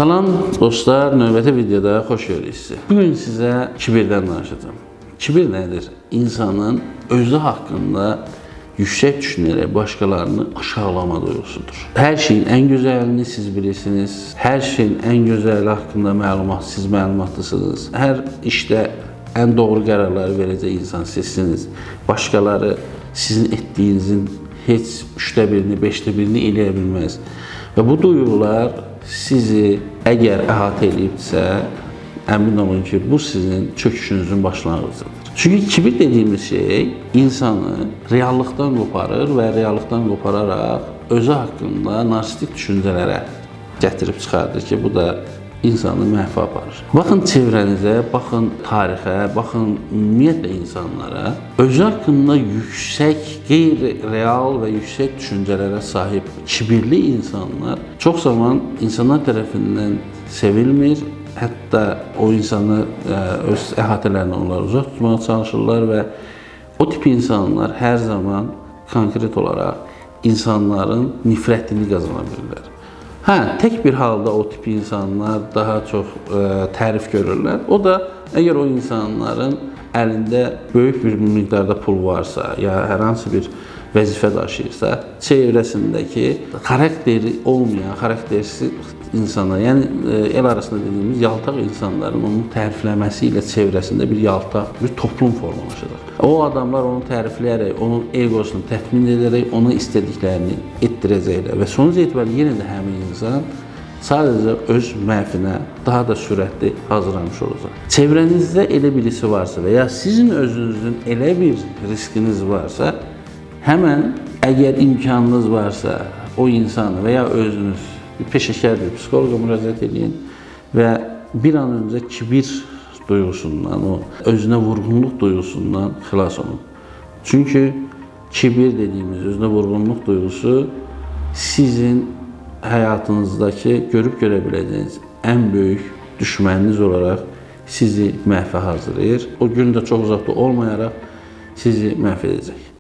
Salam dostlar, növbəti videoda xoş gördük sizi. Bugün sizə kibirdən danışacağım. Kibir nədir? İnsanın özü haqqında yüksək düşünərək başqalarını aşağılama duyğusudur. Hər şeyin ən gözəlini siz bilirsiniz. Hər şeyin ən gözəli haqqında siz məlumatlısınız. Hər işdə ən doğru qərarları verəcək insan sizsiniz. Başqaları sizin etdiyinizin heç 1/3, 5/1 eləyə bilməz. Və bu duyğular sizi əgər əhatə edibsə, əmin olun ki, bu sizin çöküşünüzün başlanğıcıdır. Çünki kibir dediyimiz şey insanı reallıqdan qoparır və reallıqdan qopararaq özü haqqında narsistik düşüncələrə gətirib çıxardır ki, bu da insanı məhvə aparır. Baxın çevrənizə, baxın tarixə, baxın ümumiyyətlə insanlara özü haqqında yüksək, qeyri-real və yüksək düşüncələrə sahib kibirli insanlar çox zaman insanlar tərəfindən sevilmir. Hətta o insanı öz əhatələrindən onları uzaq tutmağa çalışırlar və o tip insanlar hər zaman konkret olaraq insanların nifrətini qazana bilirlər. Tək bir halda o tip insanlar daha çox tərif görürlər. O da əgər o insanların əlində böyük bir miqdarda pul varsa, ya hər hansı bir vəzifə daşıyırsa, çevrəsindəki xarakteri olmayan, xaraktersiz insana, yəni el arasında dediyimiz yaltaq insanların onun tərifləməsi ilə çevrəsində bir yaltaq, bir toplum formalaşacaq. O adamlar onu tərifləyərək, onun egosunu tətmin edərək, ona istədiklərini etdirəcəklər və sonuc etibarilə yenə də həmin insan sadəcə öz məhvinə daha da sürətli hazırlamış olacaq. Çevrənizdə elə birisi varsa və ya sizin özünüzün elə bir riskiniz varsa, həmən əgər imkanınız varsa o insanı və ya özünüz bir peşəkar bir psixoloqa müraciət edin və bir an öncə kibir duyğusundan, o özünə vurğunluq duyğusundan xilas olun. Çünki kibir dediyimiz özünə vurğunluq duyğusu sizin həyatınızdakı görüb görə biləcəyiniz ən böyük düşməniniz olaraq sizi məhvə hazırlayır. O gün də çox uzaqda olmayaraq sizi məhv edəcək.